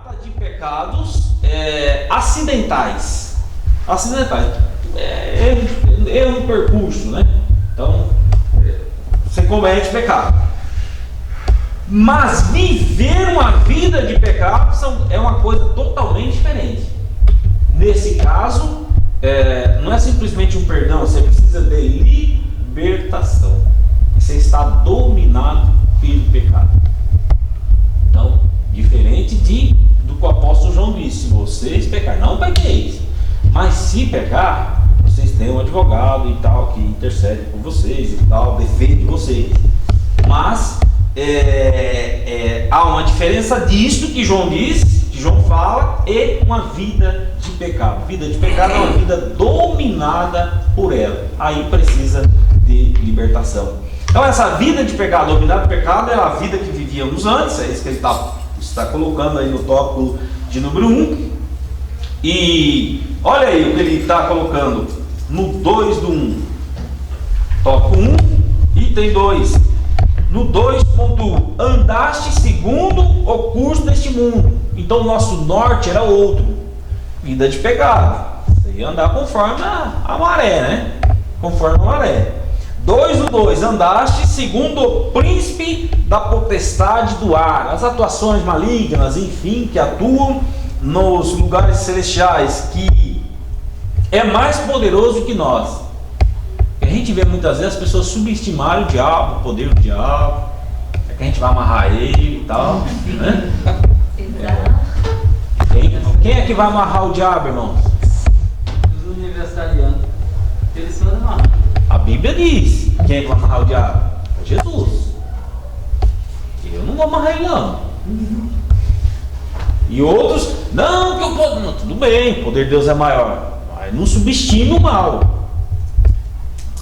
trata de pecados acidentais. Erro no percurso, né? Então, você comete pecado. Mas viver uma vida de pecado é uma coisa totalmente diferente. Nesse caso, não é simplesmente um perdão, você precisa de libertação. Você está dominado pelo pecado. Então, diferente do que o apóstolo João disse: se vocês pecarem, não pequeis, mas se pecar, vocês têm um advogado e tal, que intercede por vocês e tal, defende vocês. Mas há uma diferença disso que João diz, que João fala, e uma vida de pecado. Vida de pecado é uma vida dominada por ela. Aí precisa de libertação. Então essa vida de pecado, dominada por pecado, é a vida que vivíamos antes. É isso que ele está colocando aí no tópico de número 1. E olha aí o que ele está colocando no 2 do 1. Tópico 1, item 2. No 2.1, andaste segundo o curso deste mundo. Então o nosso norte era outro. Vida de pecado. Você ia andar conforme a maré, né? Conforme a maré. 2:2, andaste segundo o príncipe da potestade do ar, as atuações malignas, enfim, que atuam nos lugares celestiais, que é mais poderoso que nós. A gente vê muitas vezes as pessoas subestimarem o diabo, o poder do diabo, que a gente vai amarrar ele e tal, né? Quem é que vai amarrar o diabo, irmãos? Os universitarianos. Eles são amarrados. A Bíblia diz: quem é que vai amarrar o diabo? Jesus. Eu não vou amarrar ele, não. E outros, não, que eu posso. Não, tudo bem, o poder de Deus é maior, mas não subestima o mal.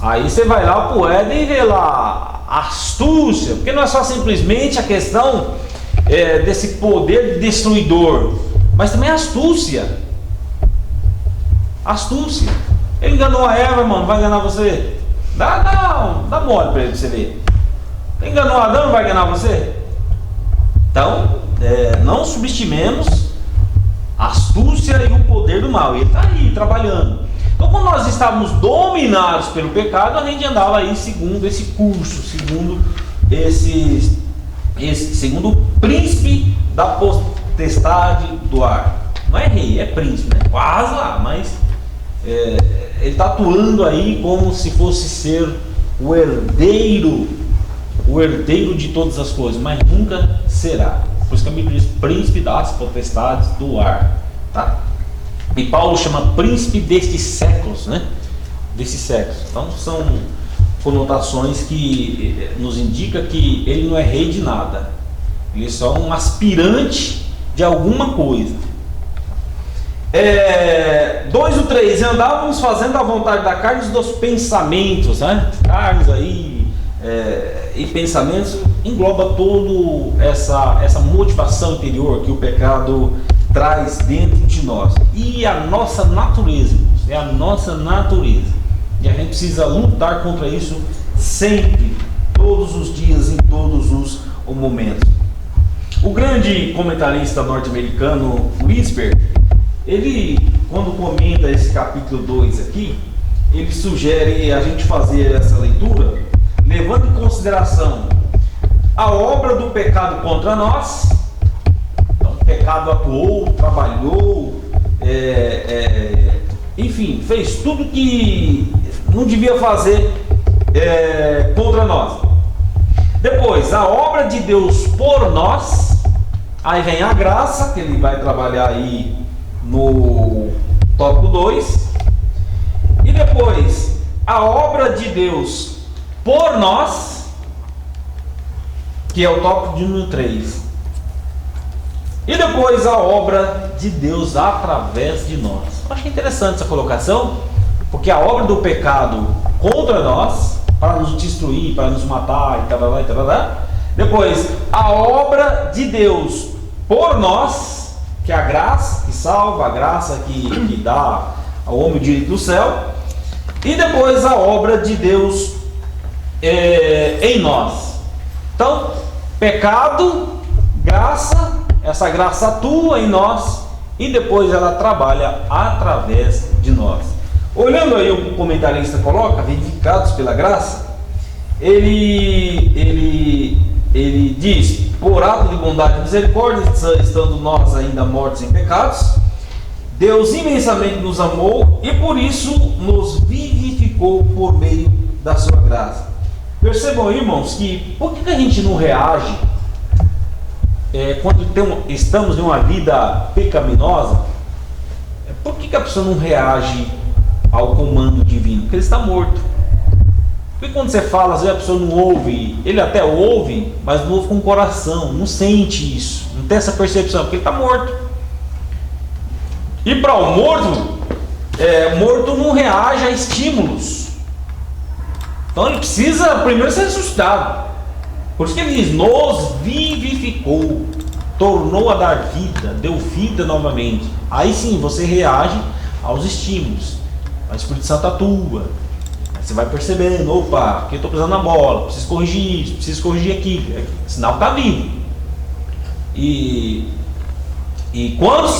Aí você vai lá pro Éden e vê lá astúcia, porque não é só simplesmente a questão desse poder destruidor, mas também astúcia. Astúcia. Ele enganou a Eva, irmão, não vai enganar você? Dá mole para ele pra você ver. Ele enganou Adão, não vai enganar você? Então, não subestimemos a astúcia e o poder do mal. Ele está aí trabalhando. Então, quando nós estávamos dominados pelo pecado, a gente andava aí segundo esse curso, segundo segundo o príncipe da potestade do ar. Não é rei, é príncipe, né? Quase lá, mas ele está atuando aí como se fosse ser o herdeiro de todas as coisas, mas nunca será. Por isso que a Bíblia diz príncipe das potestades do ar, tá? E Paulo chama príncipe destes séculos, né? Desses séculos. Então são conotações que nos indica que ele não é rei de nada. Ele é só um aspirante de alguma coisa. 2:3, andávamos fazendo a vontade da carne e dos pensamentos, né? Carnes aí e pensamentos engloba todo essa motivação interior que o pecado traz dentro de nós. E a nossa natureza, é a nossa natureza. E a gente precisa lutar contra isso sempre, todos os dias, em todos os momentos. O grande comentarista norte-americano Whisper, ele, quando comenta esse capítulo 2 aqui, ele sugere a gente fazer essa leitura levando em consideração a obra do pecado contra nós. Então, o pecado atuou, trabalhou, enfim, fez tudo que não devia fazer contra nós. Depois, a obra de Deus por nós. Aí vem a graça, que ele vai trabalhar aí no tópico 2. E depois, a obra de Deus por nós, que é o tópico de número 3. E depois a obra de Deus através de nós. Eu achei interessante essa colocação, porque a obra do pecado contra nós, para nos destruir, para nos matar e tal, e tal. Depois, a obra de Deus por nós, que é a graça que salva, a graça que dá ao homem o direito do céu. E depois a obra de Deus em nós. Então, pecado, graça, essa graça atua em nós e depois ela trabalha através de nós. Olhando aí o comentarista coloca, vivificados pela graça, ele diz, por ato de bondade e misericórdia, estando nós ainda mortos em pecados, Deus imensamente nos amou e por isso nos vivificou por meio da sua graça. Percebam, irmãos, que por que a gente não reage quando estamos em uma vida pecaminosa? Por que a pessoa não reage ao comando divino? Porque ele está morto. Porque quando você fala, às vezes a pessoa não ouve, ele até ouve, mas não ouve com o coração, não sente isso, não tem essa percepção, porque ele está morto. E para o morto, morto não reage a estímulos. Então ele precisa primeiro ser ressuscitado. Por isso que ele diz, nos vivificou, tornou a dar vida, deu vida novamente. Aí sim você reage aos estímulos. O Espírito Santo atua. Aí você vai percebendo, opa, aqui eu estou pisando na bola, preciso corrigir isso, preciso corrigir aqui. Sinal que está vivo. E quando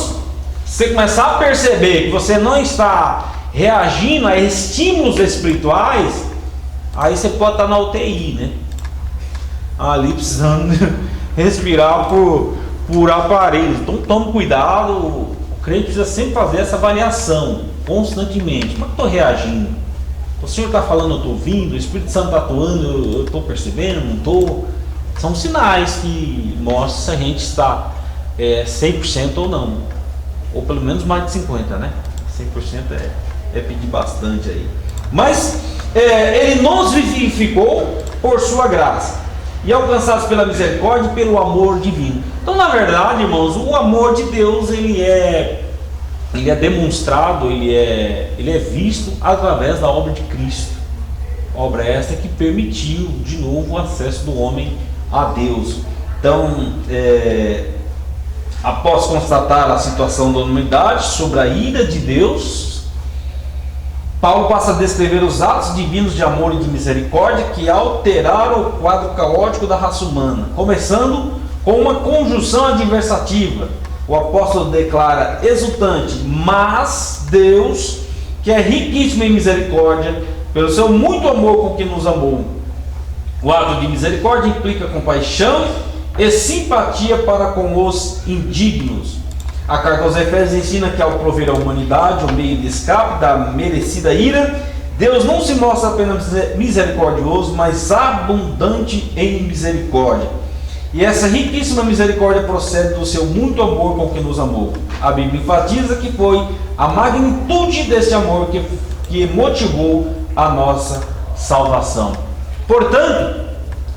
você começar a perceber que você não está reagindo a estímulos espirituais, aí você pode estar na UTI, né? Ali precisando respirar por aparelhos. Então tome cuidado. O crente precisa sempre fazer essa avaliação constantemente. Como é que eu estou reagindo? O Senhor está falando, eu estou ouvindo, o Espírito Santo está atuando, eu estou percebendo, não estou. São sinais que mostram se a gente está 100% ou não. Ou pelo menos mais de 50%, né? 100% é pedir bastante aí. Mas ele nos vivificou por sua graça, e alcançados pela misericórdia e pelo amor divino. Então, na verdade, irmãos, o amor de Deus ele é demonstrado, ele é visto através da obra de Cristo. Obra esta que permitiu de novo o acesso do homem a Deus. Então, após constatar a situação da humanidade sobre a ira de Deus, Paulo passa a descrever os atos divinos de amor e de misericórdia que alteraram o quadro caótico da raça humana, começando com uma conjunção adversativa. O apóstolo declara exultante, mas Deus, que é riquíssimo em misericórdia, pelo seu muito amor com que nos amou. O ato de misericórdia implica compaixão e simpatia para com os indignos. A carta aos Efésios ensina que ao prover à humanidade o meio de escape da merecida ira, Deus não se mostra apenas misericordioso, mas abundante em misericórdia. E essa riquíssima misericórdia procede do seu muito amor com que nos amou. A Bíblia enfatiza que foi a magnitude desse amor que motivou a nossa salvação. Portanto,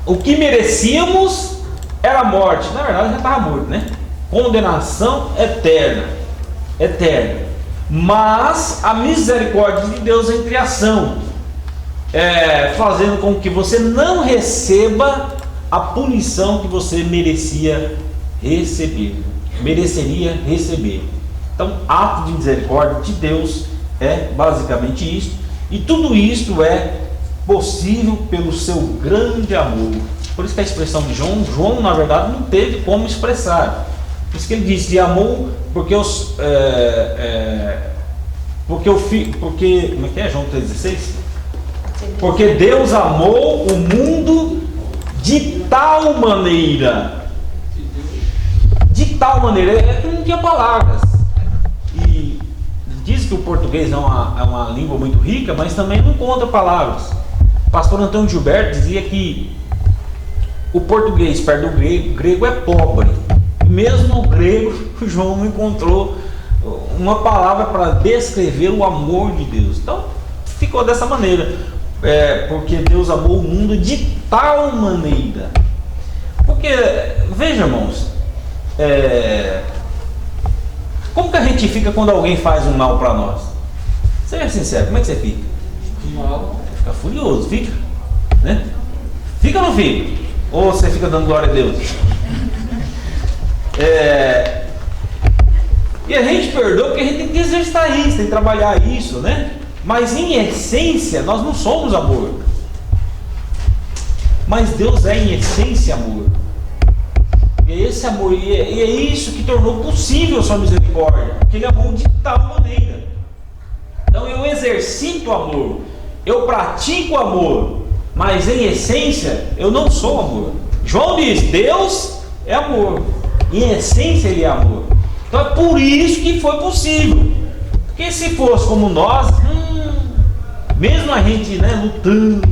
o que merecíamos era a morte. Na verdade já estava morto, né? Condenação eterna. Mas a misericórdia de Deus em criação, fazendo com que você não receba a punição que você mereceria receber. Então, ato de misericórdia de Deus é basicamente isso, e tudo isto é possível pelo seu grande amor. Por isso que a expressão de João na verdade não teve como expressar. Por isso que ele disse, de amor, porque como é que é João 3,16? Porque Deus amou o mundo de tal maneira, que não tinha palavras. E diz que o português é uma língua muito rica, mas também não conta palavras. O pastor Antônio Gilberto dizia que o português perto do grego é pobre. Mesmo no grego, João não encontrou uma palavra para descrever o amor de Deus. Então ficou dessa maneira, porque Deus amou o mundo de tal maneira. Porque, veja, irmãos, como que a gente fica quando alguém faz um mal para nós? Seja sincero, como é que você fica? Mal. Fica furioso, fica, né? Fica ou não fica? Ou você fica dando glória a Deus? E a gente perdoa porque a gente tem que exercitar isso, tem que trabalhar isso, né? Mas em essência nós não somos amor. Mas Deus é em essência amor. E é esse amor, e é isso que tornou possível a sua misericórdia, porque Ele amou de tal maneira. Então eu exercito o amor, eu pratico o amor, mas em essência eu não sou amor. João diz: Deus é amor, em essência Ele é amor. Então é por isso que foi possível. Porque se fosse como nós, mesmo a gente, né, lutando,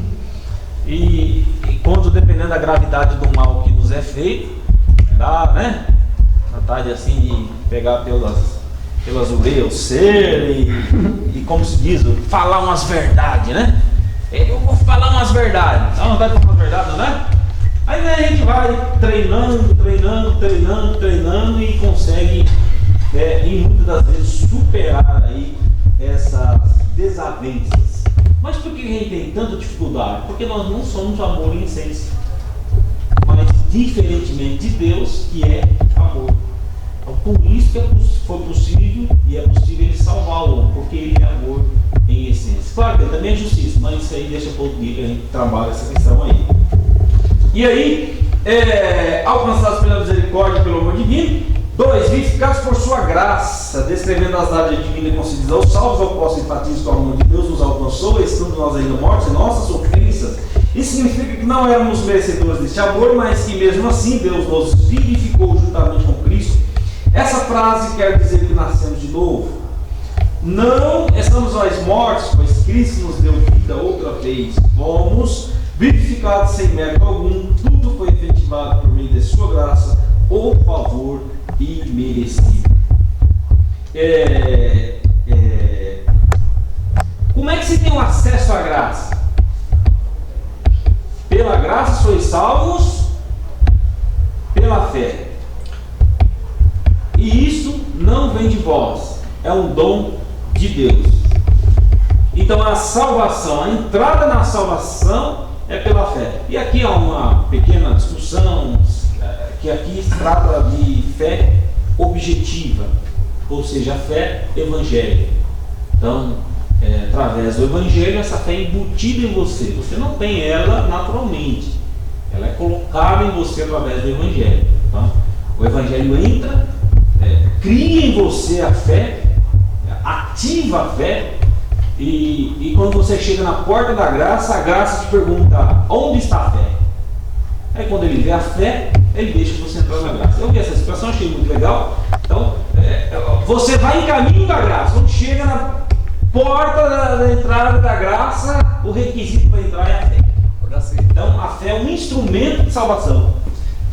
e quando dependendo da gravidade do mal que nos é feito, dá, né, vontade assim de pegar pelas orelhas o ser e como se diz, falar umas verdades, né? Eu vou falar umas verdades, dá vontade de falar umas verdades, né? Aí, né, a gente vai treinando e consegue, em muitas das vezes, superar aí essas desavenças. Mas por que a gente tem tanta dificuldade? Porque nós não somos amor em essência, mas diferentemente de Deus, que é amor. Então, por isso que foi possível, e é possível Ele salvar o homem, porque Ele é amor em essência. Claro que Ele também é justiça, mas isso aí deixa para outro dia que a gente trabalha essa questão aí. E aí, alcançados pela misericórdia e pelo amor divino. 2. Vivificados por sua graça, descrevendo as dádivas divinas concedidas aos salvos, ao posto enfatizo que o amor de Deus nos alcançou, estando nós ainda mortos em nossas ofensas. Isso significa que não éramos merecedores deste amor, mas que mesmo assim Deus nos vivificou juntamente com Cristo. Essa frase quer dizer que nascemos de novo. Não estamos nós mortos, pois Cristo nos deu vida outra vez. Fomos vivificados sem mérito algum, tudo foi efetivado por meio de sua graça, ou favor imerecido. Como é que se tem um acesso à graça? Pela graça sois salvos pela fé. E isso não vem de vós, é um dom de Deus. Então a salvação, a entrada na salvação é pela fé. E aqui há uma pequena discussão, que aqui se trata de fé objetiva, ou seja, a fé evangélica. Então, através do evangelho, essa fé é embutida em você. Você não tem ela naturalmente, ela é colocada em você através do evangelho. Então, o evangelho entra, cria em você a fé, ativa a fé, e quando você chega na porta da graça, a graça te pergunta: onde está a fé? Aí quando ele vê a fé, ele deixa você entrar na graça. Eu vi essa expressão, achei muito legal. Então, você vai em caminho da graça. Quando chega na porta da entrada da graça, o requisito para entrar é a fé. Então, a fé é um instrumento de salvação.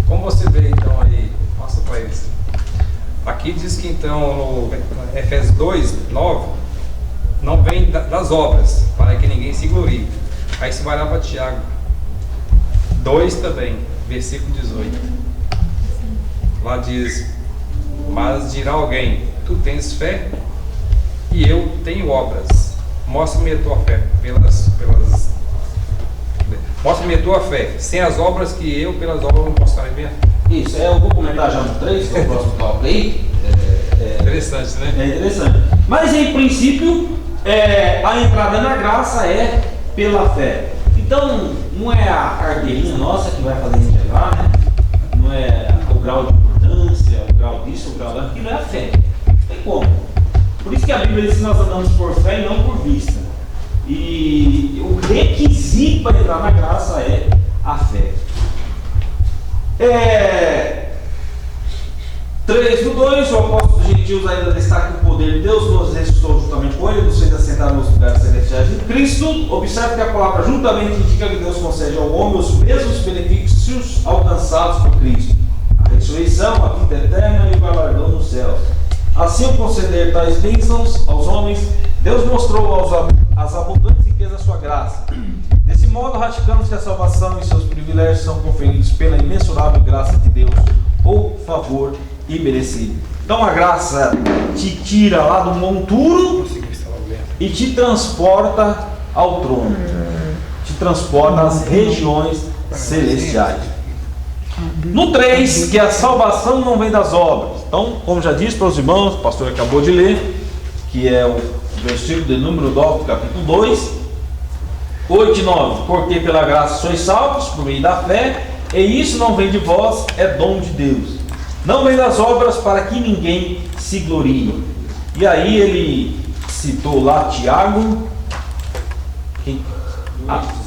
Como você vê então aí, passa para eles. Aqui diz que então, no Efésios 2, 9, não vem das obras, para que ninguém se glorie. Aí você vai lá para Tiago 2 também, versículo 18. Lá diz: mas dirá alguém, tu tens fé e eu tenho obras. Mostra-me a tua fé mostra-me a tua fé, sem as obras que eu pelas obras não mostrarei minha fé. Isso, eu vou comentar já no 3, que é o próximo tópico aí. Interessante, né? É interessante. Mas em princípio, a entrada na graça é pela fé. Então, não é a carteirinha nossa que vai fazer a gente entrar, né? Não é o grau de importância, o grau disso, o grau daquilo, é a fé. Não tem como. Por isso que a Bíblia diz que nós andamos por fé e não por vista. E o requisito para entrar na graça é a fé. 3:2, o apóstolo dos gentios ainda destaca que o poder de Deus nos ressuscitou juntamente com ele, nos fez assentar nos lugares celestiais de Cristo. Observe que a palavra juntamente indica que Deus concede ao homem os mesmos benefícios alcançados por Cristo: a ressurreição, a vida eterna e o galardão nos céus. Assim, ao conceder tais bênçãos aos homens, Deus mostrou as abundantes riquezas da sua graça. Desse modo, ratificamos que a salvação e seus privilégios são conferidos pela imensurável graça de Deus, ou favor imerecido. Então a graça te tira lá do monturo e te transporta ao trono, te transporta às regiões celestiais. No 3, que a salvação não vem das obras. Então, como já disse para os irmãos, o pastor acabou de ler, que é o versículo de número 9 do capítulo 2, 8 e 9. Porque pela graça sois salvos por meio da fé. E isso não vem de vós, é dom de Deus. Não vem das obras para que ninguém se glorie. E aí ele citou lá Tiago. Quem?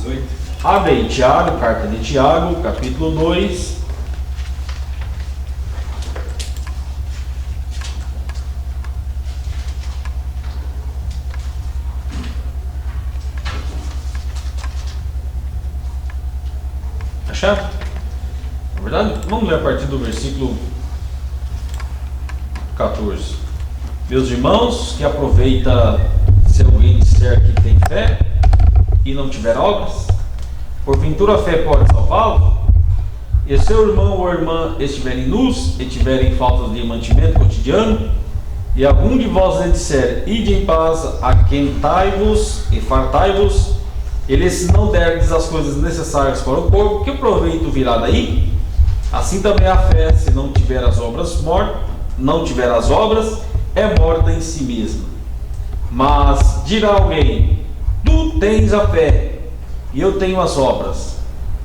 18. Abre aí Tiago, carta de Tiago, capítulo 2. Acharam? Na verdade, vamos ler a partir do versículo 14. Meus irmãos, que aproveita se alguém disser que tem fé e não tiver obras, porventura a fé pode salvá-lo? E seu irmão ou irmã estiverem nus e tiverem falta de mantimento cotidiano, e algum de vós lhe disser, ide em paz, aquentai-vos e fartai-vos, ele se não derdes as coisas necessárias para o corpo, que o proveito virá daí? Assim também a fé, se não tiver as obras é morta em si mesma. Mas dirá alguém, tu tens a fé, e eu tenho as obras.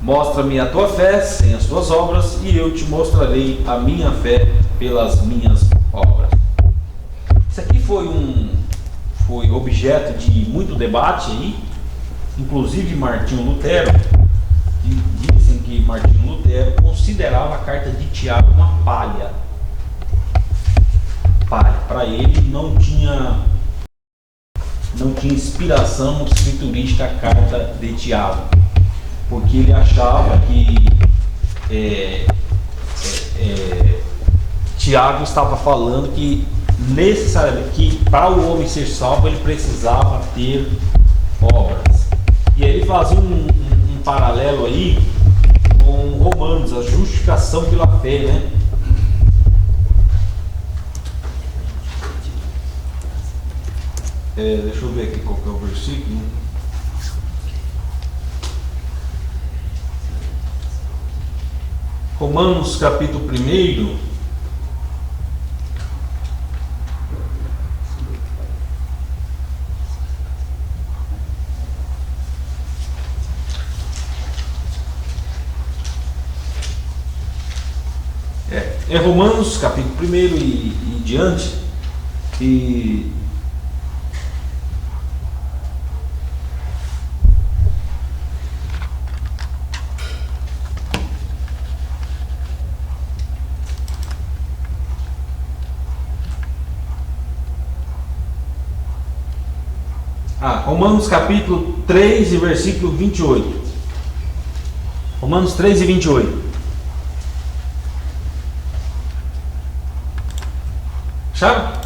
Mostra-me a tua fé sem as tuas obras, e eu te mostrarei a minha fé pelas minhas obras. Isso aqui foi objeto de muito debate aí, inclusive Martinho Lutero. Dizem que Martinho Lutero considerava a carta de Tiago uma palha. Para ele não tinha inspiração escriturística a carta de Tiago, porque ele achava que Tiago estava falando que necessariamente que para o homem ser salvo ele precisava ter obras. E aí ele fazia um paralelo aí com Romanos, a justificação pela fé, né? Deixa eu ver aqui qual que é o versículo. Romanos capítulo 1. É Romanos capítulo 1 e diante. E Romanos capítulo 3 e versículo 28. Romanos 3 e 28. Sabe?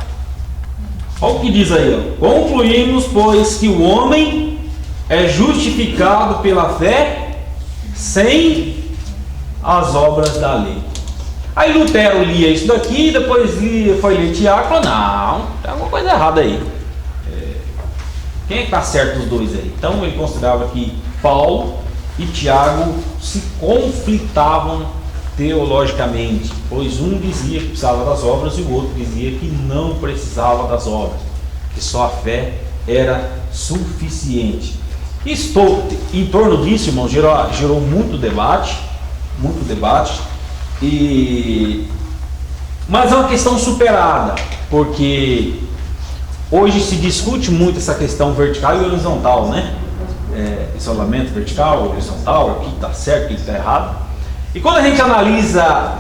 Olha o que diz aí, ó. Concluímos, pois, que o homem é justificado pela fé sem as obras da lei. Aí Lutero lia isso daqui, depois foi ler Tiago e falou, não, tem alguma coisa errada aí. Quem é que está certo dos dois aí? Então ele considerava que Paulo e Tiago se conflitavam teologicamente, pois um dizia que precisava das obras e o outro dizia que não precisava das obras, que só a fé era suficiente. Em torno disso, irmão, gerou muito debate, mas é uma questão superada, porque hoje se discute muito essa questão vertical e horizontal, né? Isolamento vertical, horizontal, o que está certo, o que está errado. E quando a gente analisa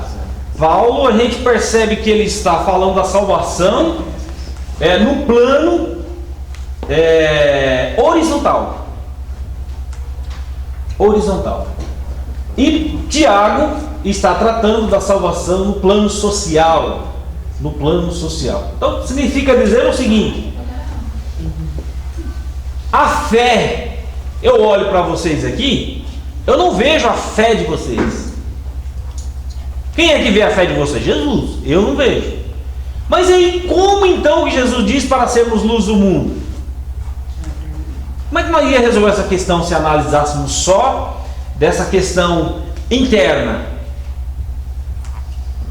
Paulo, a gente percebe que ele está falando da salvação no plano horizontal. E Tiago está tratando da salvação no plano social. Então significa dizer o seguinte: a fé, eu olho para vocês aqui, eu não vejo a fé de vocês. Quem é que vê a fé de vocês? Jesus. Eu não vejo. Mas aí, como então que Jesus diz para sermos luz do mundo? Como é que nós ia resolver essa questão se analisássemos só dessa questão interna?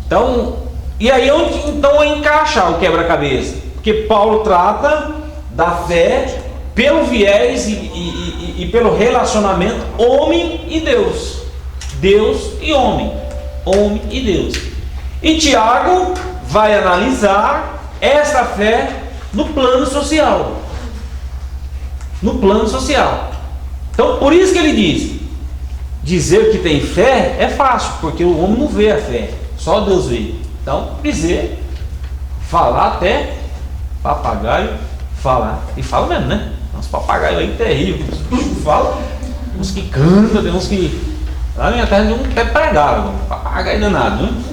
Então, e aí onde então encaixar o quebra-cabeça? Porque Paulo trata da fé pelo viés e pelo relacionamento homem e Deus. Deus e homem, homem e Deus. E Tiago vai analisar essa fé no plano social. No plano social. Então, por isso que ele diz: dizer que tem fé é fácil, porque o homem não vê a fé, só Deus vê. Então, dizer, falar até papagaio fala, e fala mesmo, né? Uns papagaios aí terríveis, uns falam, uns que cantam, tem uns que. Lá na minha terra não quer pregar, papagaio danado, né?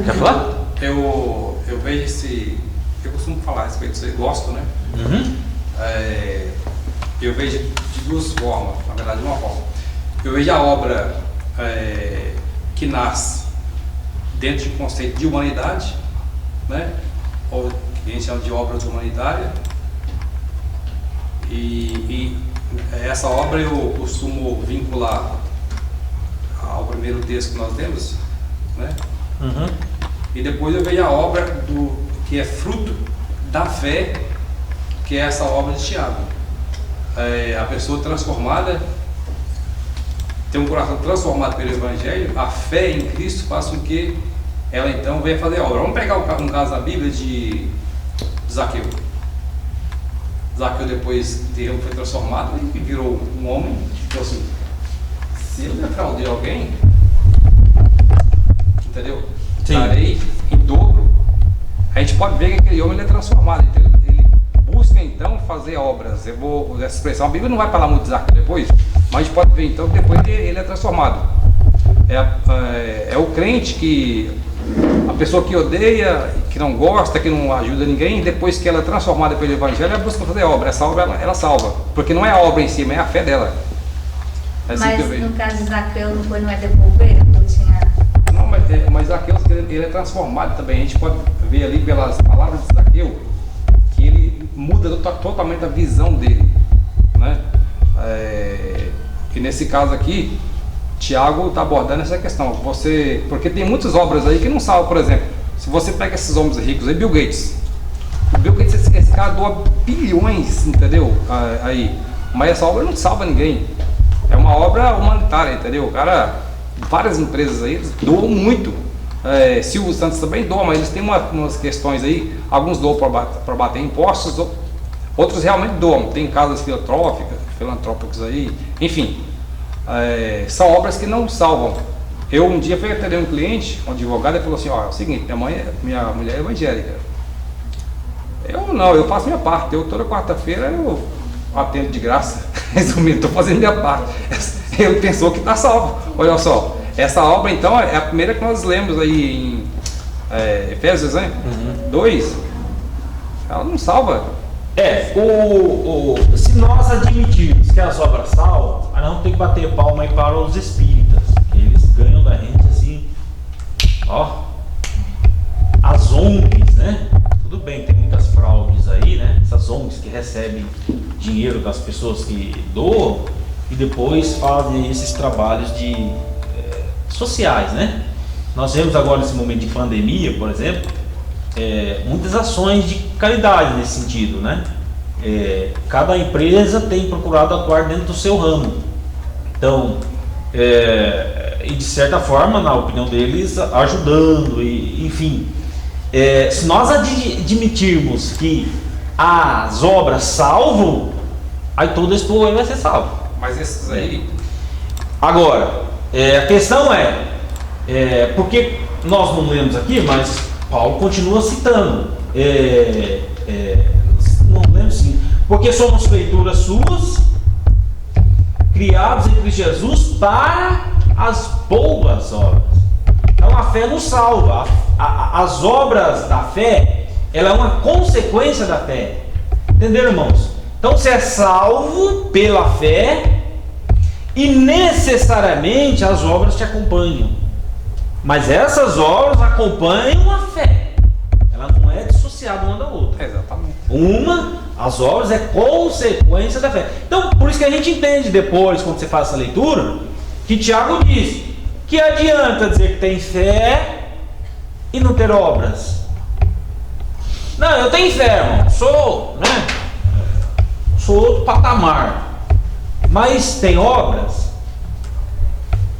Quer falar? Eu vejo esse. Eu costumo falar a respeito disso, eu gosto, né? Uhum. Eu vejo de duas formas, na verdade, uma forma. Eu vejo a obra que nasce dentro de um conceito de humanidade, né? Ou que a gente chama de obra humanitária. E essa obra eu costumo vincular ao primeiro texto que nós temos, né? Uhum. E depois eu vejo a obra que é fruto da fé, que é essa obra de Tiago. A pessoa transformada, tem um coração transformado pelo Evangelho, a fé em Cristo faz com que ela então venha fazer a obra. Vamos pegar um caso da Bíblia de Zaqueu. Zaqueu depois foi transformado e virou um homem. Então assim, se eu defraudei alguém, entendeu? Sim. Darei em dobro. A gente pode ver que aquele homem ele é transformado. Então, ele busca então fazer obras. Essa expressão, a Bíblia não vai falar muito de Zaqueu depois, mas a gente pode ver então que depois ele é transformado. É o crente que, a pessoa que odeia, que não gosta, que não ajuda ninguém, depois que ela é transformada pelo Evangelho, ela busca fazer obra. Essa obra ela salva, porque não é a obra em si, mas é a fé dela. É assim que eu vejo. Mas no caso de Zaqueu não é devolver? Eu tinha... Não, mas Zaqueu ele é transformado também. A gente pode ver ali pelas palavras de Zaqueu que ele muda totalmente a visão dele, né? E nesse caso aqui, Tiago está abordando essa questão. Porque tem muitas obras aí que não salvam. Por exemplo, se você pega esses homens ricos aí, Bill Gates. O Bill Gates, esse cara doa bilhões, entendeu? Aí. Mas essa obra não salva ninguém. É uma obra humanitária, entendeu? O cara, várias empresas aí, eles doam muito. Silvio Santos também doa, mas eles têm umas questões aí. Alguns doam para bater impostos, outros realmente doam. Tem casas filantrópicas aí, enfim. São obras que não salvam. Eu um dia fui atender um cliente, um advogado, e falou assim: ó, é o seguinte, minha mulher é evangélica. Eu faço minha parte. Toda quarta-feira eu atendo de graça. Resumindo, estou fazendo minha parte. Ele pensou que está salvo. Olha só, essa obra então é a primeira que nós lemos aí em Efésios, né? 2. Ela não salva. Se nós admitirmos que as obras salvam, nós não tem que bater palma aí para os espíritas. Eles ganham da gente assim, ó, as ONGs, né? Tudo bem, tem muitas fraudes aí, né? Essas ONGs que recebem dinheiro das pessoas que doam e depois fazem esses trabalhos sociais, né? Nós vemos agora nesse momento de pandemia, por exemplo, muitas ações de caridade nesse sentido, né? Cada empresa tem procurado atuar dentro do seu ramo. Então, e de certa forma, na opinião deles, ajudando, enfim. Se nós admitirmos que as obras salvam, aí todo esse povo vai ser salvo. Mas esses aí... Agora, a questão porque nós não lemos aqui, mas Paulo continua citando. Não lembro sim. Porque somos feituras suas, criados em Cristo Jesus para as boas obras. Então a fé nos salva. As obras da fé, ela é uma consequência da fé. Entenderam, irmãos? Então você é salvo pela fé e necessariamente as obras te acompanham. Mas essas obras acompanham a fé. Ela não é dissociada uma da outra. Exatamente. As obras é consequência da fé. Então, por isso que a gente entende depois, quando você faz essa leitura, que Tiago diz: que adianta dizer que tem fé e não ter obras? Não, eu tenho fé, irmão. Sou outro patamar. Mas tem obras?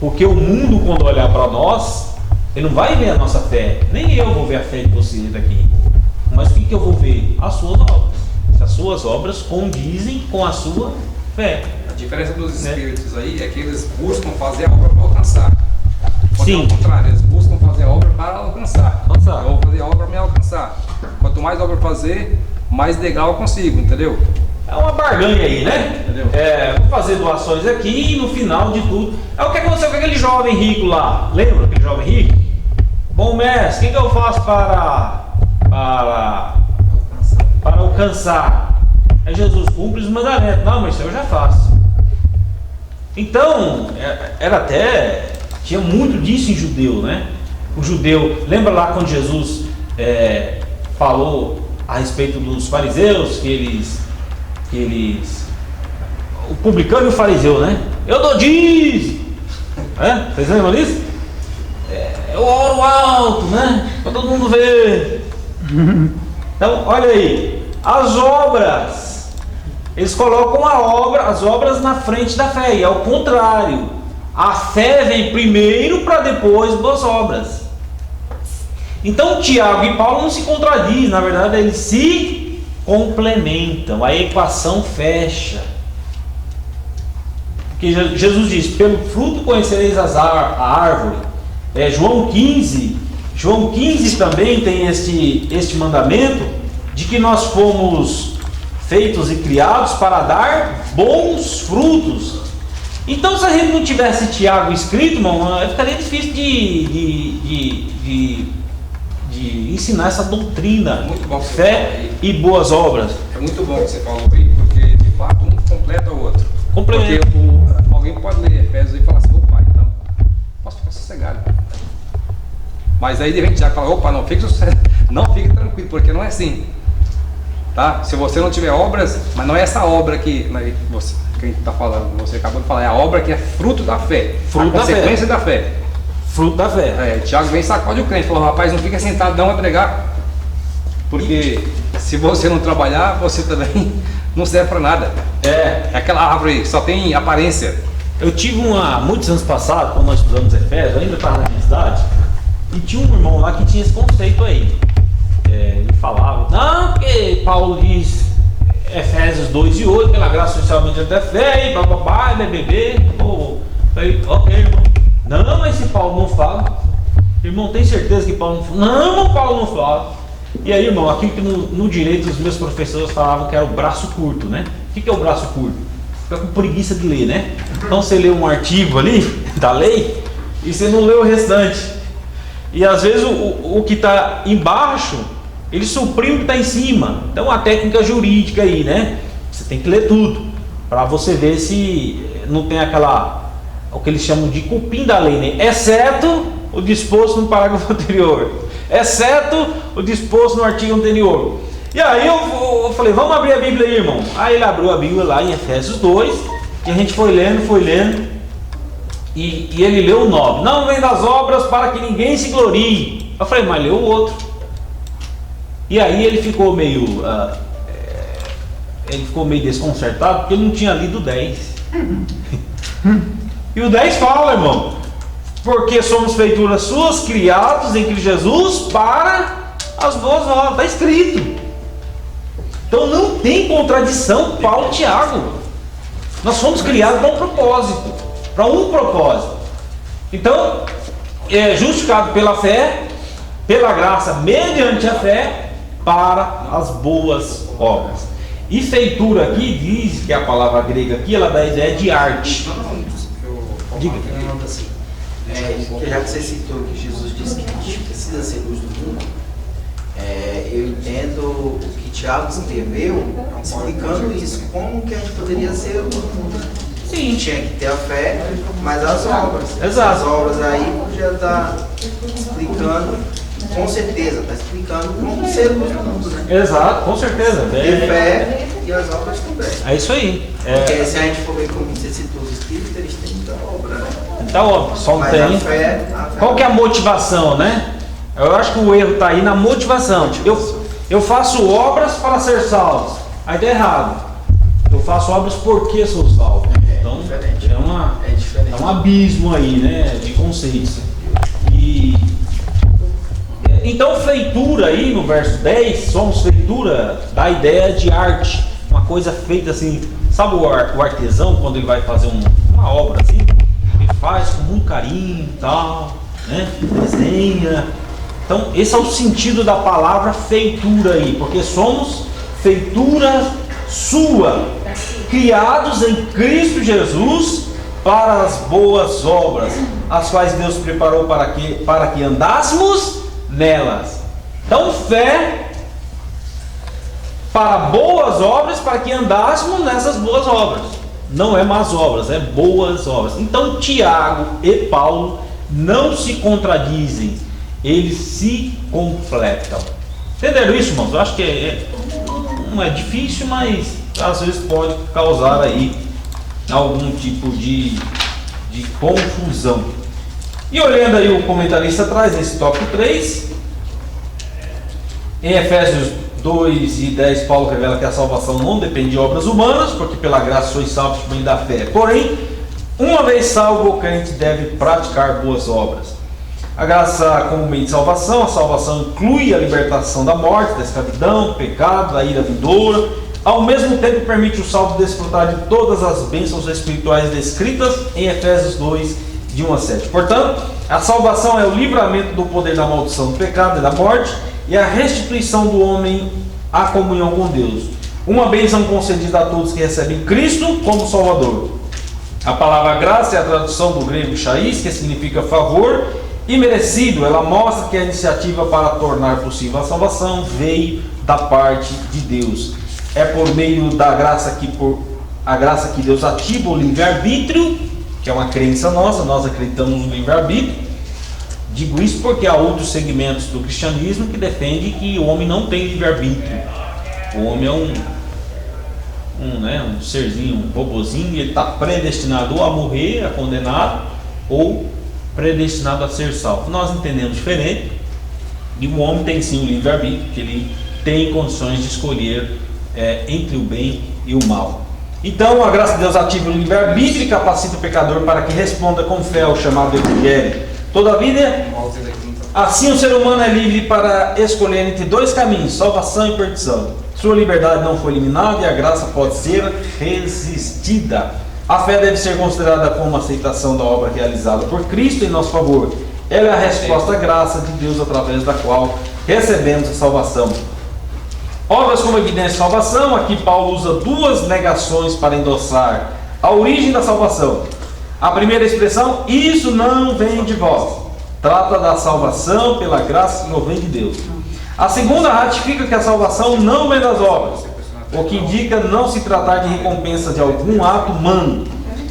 Porque o mundo, quando olhar para nós, ele não vai ver a nossa fé. Nem eu vou ver a fé de vocês daqui. Mas o que eu vou ver? As suas obras. Se as suas obras condizem com a sua fé. A diferença dos espíritos aí é que eles buscam fazer a obra para alcançar. Sim. Ao contrário, eles buscam fazer a obra para alcançar. Alcançar. Eu vou fazer a obra para me alcançar. Quanto mais obra fazer, mais legal eu consigo, entendeu? É uma barganha aí, né? Entendeu? Vou fazer doações aqui e no final de tudo. É o que aconteceu com aquele jovem rico lá. Lembra aquele jovem rico? Bom mestre, o que eu faço para alcançar? É Jesus, cumpre os mandamentos. Não, mas isso eu já faço. Então, tinha muito disso em judeu, né? O judeu, lembra lá quando Jesus falou a respeito dos fariseus, que eles o publicano e o fariseu, né? Eu dou dízimo. Vocês lembram disso? Eu oro alto, né? Para todo mundo ver. Então, olha aí, as obras, eles colocam as obras na frente da fé, e ao contrário, a fé vem primeiro para depois boas obras. Então Tiago e Paulo não se contradizem, na verdade eles se complementam, a equação fecha. Porque Jesus diz: pelo fruto conhecereis a árvore. João 15 também tem este mandamento de que nós fomos feitos e criados para dar bons frutos. Então, se a gente não tivesse Tiago escrito, irmão, ficaria difícil de ensinar essa doutrina, Muito bom fé e boas obras. É muito bom que você falou aí, porque de fato um completa o outro. Complementa. Porque alguém pode ler Efésios e falar assim: opa, então posso ficar sossegado. Mas aí de repente já fala: opa, não fique tranquilo, porque não é assim. Tá? Se você não tiver obras, mas não é essa obra que a gente está falando, você acabou de falar, é a obra que é fruto da fé, Fruto a consequência da fé. Fruto da fé. Tiago vem e sacode o crente, falou: rapaz, não fica sentadão a pregar, porque se você não trabalhar, você também não serve para nada. É aquela árvore, só tem aparência. Eu tive muitos anos passados, quando nós estudamos Efésios, eu ainda estava na minha cidade, e tinha um irmão lá que tinha esse conceito aí. Ele falava: não, porque Paulo diz Efésios 2:8, pela graça socialmente da fé, e bababá, bebê. Falei: ok, irmão. Não, mas se Paulo não fala, irmão, tem certeza que Paulo não fala? Não, Paulo não fala. E aí, irmão, aquilo que no direito os meus professores falavam que era o braço curto, né? O que é o braço curto? Fica com preguiça de ler, né? Então você lê um artigo ali da lei e você não lê o restante. E às vezes o que está embaixo, ele suprime o que está em cima. Então a técnica jurídica aí, né? Você tem que ler tudo para você ver se não tem o que eles chamam de cupim da lei, né? Exceto o disposto no parágrafo anterior, exceto o disposto no artigo anterior. E aí eu falei: vamos abrir a Bíblia aí, irmão. Aí ele abriu a Bíblia lá em Efésios 2, e a gente foi lendo, e ele leu o 9. Não vem das obras para que ninguém se glorie. Eu falei: mas leu o outro. E aí ele ficou meio desconcertado, porque ele não tinha lido o 10. E o 10 fala, irmão: porque somos feituras suas, criados em Cristo Jesus para as boas obras. Está escrito. Então não tem contradição Paulo e Tiago. Nós fomos criados para um propósito. Então, justificado pela fé, pela graça, mediante a fé, para as boas obras. E feitura aqui diz que a palavra grega aqui, ela dá a ideia de arte. Diga. Assim, já que você citou que Jesus disse que a gente precisa ser luz do mundo, eu entendo o que Tiago escreveu explicando isso, como que a gente poderia ser luz do mundo. Sim. Tinha que ter a fé, mas as obras. Exato. As obras aí já está explicando, com certeza, está explicando como ser luz do mundo, né? Exato, com certeza. Ter fé e as obras também. É isso aí. Porque se a gente for ver como você citou os espíritos, eles têm muita obra, né? Então, só não Mas tem. a fé Qual que é a motivação, né? Eu acho que o erro está aí na motivação. Eu faço obras para ser salvo. Aí dá errado. Eu faço obras porque sou salvo. Então diferente. é diferente. um abismo aí, né, de conceitos. Então, feitura aí no verso 10, somos feitura da ideia de arte, uma coisa feita assim, sabe o artesão quando ele vai fazer uma obra assim, ele faz com muito carinho e tal, né, desenha. Então, esse é o sentido da palavra feitura aí, porque somos feitura sua, criados em Cristo Jesus para as boas obras, as quais Deus preparou para que andássemos nelas. Então, fé para boas obras, para que andássemos nessas boas obras. Não é más obras, é boas obras. Então, Tiago e Paulo não se contradizem, eles se completam. Entenderam isso, irmãos? Eu acho que não é difícil, mas às vezes pode causar aí algum tipo de confusão. E olhando aí, o comentarista traz esse tópico 3. Em Efésios 2 e 10, Paulo revela que a salvação não depende de obras humanas, porque pela graça sois salvos por meio da fé. Porém, uma vez salvo, o crente deve praticar boas obras. A graça como meio de salvação, a salvação inclui a libertação da morte, da escravidão, do pecado, da ira vindoura. Ao mesmo tempo, permite o salvo desfrutar de todas as bênçãos espirituais descritas em Efésios 2, de 1 a 7. Portanto, a salvação é o livramento do poder da maldição do pecado e da morte e a restituição do homem à comunhão com Deus. Uma bênção concedida a todos que recebem Cristo como Salvador. A palavra graça é a tradução do grego chais, que significa favor e merecido. Ela mostra que a iniciativa para tornar possível a salvação veio da parte de Deus. É por meio da graça que Deus ativa o livre-arbítrio, que é uma crença nossa, nós acreditamos no livre-arbítrio. Digo isso porque há outros segmentos do cristianismo que defendem que o homem não tem livre-arbítrio. O homem é um serzinho, um robozinho, e ele está predestinado ou a morrer, a condenado, ou predestinado a ser salvo. Nós entendemos diferente, e o homem tem sim o livre-arbítrio, que ele tem condições de escolher entre o bem e o mal. Então, a graça de Deus ativa o livre-arbítrio e capacita o pecador para que responda com fé ao chamado evangelho. Todavia, assim o ser humano é livre para escolher entre dois caminhos, salvação e perdição. Sua liberdade não foi eliminada e a graça pode ser resistida. A fé deve ser considerada como uma aceitação da obra realizada por Cristo em nosso favor. Ela é a resposta à graça de Deus através da qual recebemos a salvação. Obras como evidência de salvação. Aqui Paulo usa duas negações para endossar a origem da salvação. A primeira expressão, isso não vem de vós, trata da salvação pela graça que vem de Deus. A segunda ratifica que a salvação não vem das obras, o que indica não se tratar de recompensa de algum ato humano.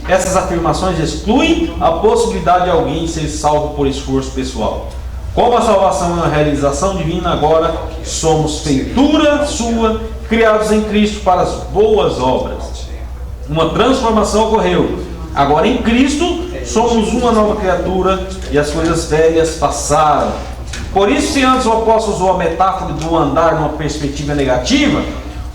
Essas afirmações excluem a possibilidade de alguém ser salvo por esforço pessoal. Como a salvação é uma realização divina, agora somos feitura sua, criados em Cristo para as boas obras. Uma transformação ocorreu. Agora em Cristo somos uma nova criatura e as coisas velhas passaram. Por isso, se antes o apóstolo usou a metáfora do andar numa perspectiva negativa,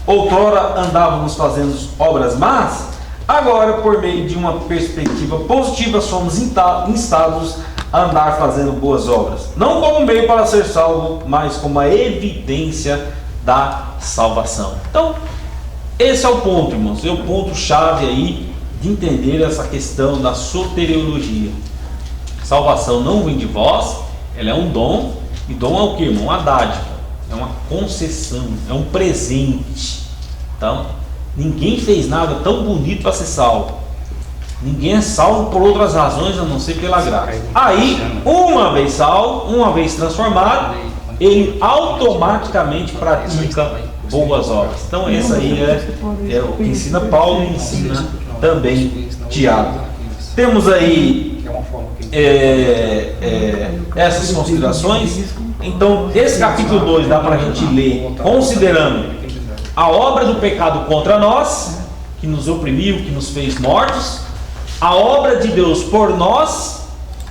outrora andávamos fazendo obras más, agora por meio de uma perspectiva positiva somos instados a andar fazendo boas obras. Não como meio para ser salvo, mas como a evidência da salvação. Então, esse é o ponto, irmãos, é o ponto-chave aí de entender essa questão da soteriologia. Salvação não vem de vós, ela é um dom, e dom é o que, irmão? Uma dádiva, é uma concessão, é um presente. Então, ninguém fez nada tão bonito para ser salvo. Ninguém é salvo por outras razões a não ser pela graça. Aí, uma vez salvo, uma vez transformado, ele automaticamente pratica boas obras. Então, esse aí é o que ensina Paulo e ensina também Tiago. Temos aí essas considerações. Então, esse capítulo 2 dá para a gente ler considerando a obra do pecado contra nós, que nos oprimiu, que nos fez mortos, a obra de Deus por nós,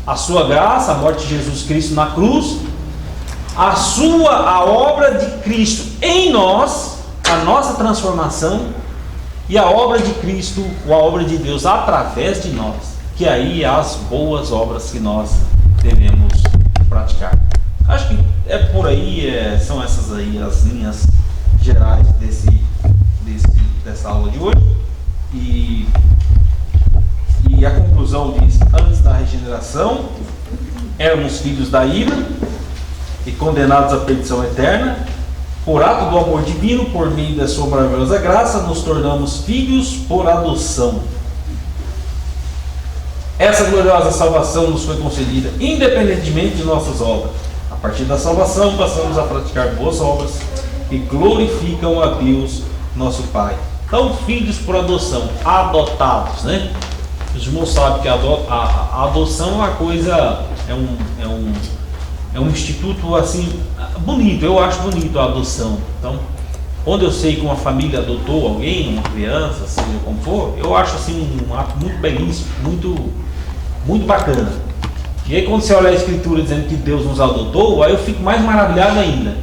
a sua graça, a morte de Jesus Cristo na cruz, a obra de Cristo em nós, a nossa transformação, e a obra de Cristo, ou a obra de Deus através de nós, que aí as boas obras que nós devemos praticar. Acho que é por aí, são essas aí as linhas gerais dessa aula de hoje. E a conclusão diz: antes da regeneração, éramos filhos da ira e condenados à perdição eterna. Por ato do amor divino, por meio da sua maravilhosa graça, nos tornamos filhos por adoção. Essa gloriosa salvação nos foi concedida independentemente de nossas obras. A partir da salvação, passamos a praticar boas obras que glorificam a Deus, nosso Pai. Então, filhos por adoção, adotados, né? Os irmãos sabem que a adoção é uma coisa, é um instituto assim bonito. Eu acho bonito a adoção. Então, quando eu sei que uma família adotou alguém, uma criança, seja como for, eu acho assim um ato muito belíssimo, muito bacana. E aí, quando você olha a Escritura dizendo que Deus nos adotou, aí eu fico mais maravilhado ainda,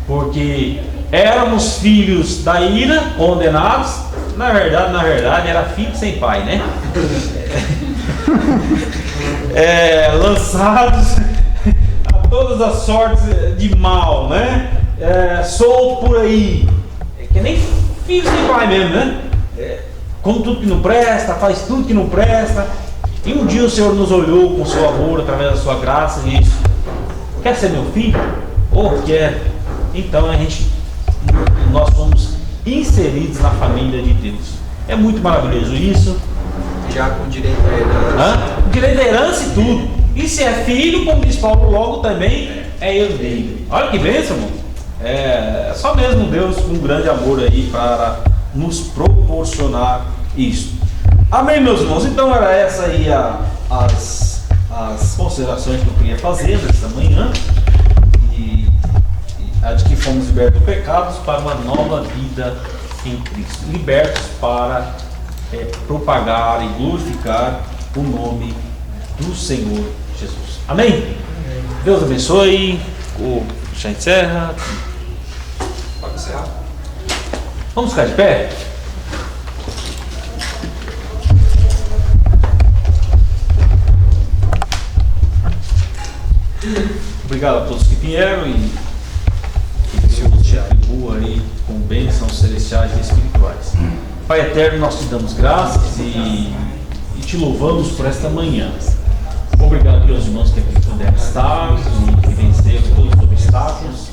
porque éramos filhos da ira, condenados. Na verdade, era filho sem pai, né? Lançados a todas as sortes de mal, né? Solto por aí, que nem filho sem pai mesmo, né? Come tudo que não presta, faz tudo que não presta. E um dia o Senhor nos olhou com seu amor, através da sua graça, e disse: quer ser meu filho? Quer. Então nós somos inseridos na família de Deus. É muito maravilhoso isso. Já com direito à herança. Direito à herança e tudo. E se é filho, como diz Paulo, logo também é herdeiro. Olha que bênção, irmão. É só mesmo Deus com um grande amor aí para nos proporcionar isso. Amém, meus irmãos? Então era essa aí as considerações que eu queria fazer nesta manhã. E a de que fomos libertos do pecados para uma nova vida em Cristo. Libertos para propagar e glorificar o nome do Senhor Jesus. Amém? Deus abençoe. Já encerra. Pode encerrar. Vamos ficar de pé? Obrigado a todos que vieram e que Deus te atribua aí com bênçãos celestiais e espirituais. Pai eterno, nós te damos graças e te louvamos por esta manhã. Obrigado pelos irmãos que aqui puderam estar e que venceram todos os obstáculos.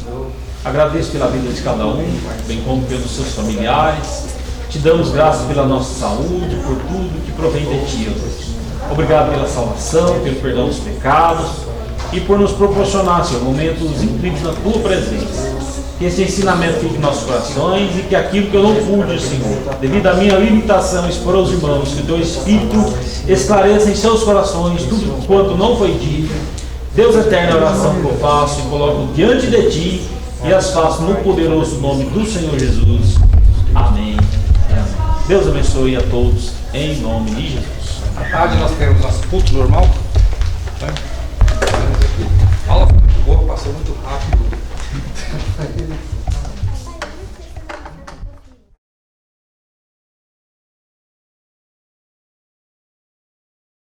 Agradeço pela vida de cada um, bem como pelos seus familiares. Te damos graças pela nossa saúde, por tudo que provém de ti, Deus. Obrigado pela salvação, pelo perdão dos pecados e por nos proporcionar, Senhor, momentos incríveis na tua presença. Que esse ensinamento fique em nossos corações e que aquilo que eu não pude, Senhor, devido à minha limitação, expor aos irmãos, que o teu Espírito esclareça em seus corações tudo quanto não foi dito. Deus eterno, a oração que eu faço e coloco diante de ti e as faço no poderoso nome do Senhor Jesus. Amém. Deus abençoe a todos em nome de Jesus. À tarde nós temos nosso culto normal. A aula foi muito boa, passou muito rápido.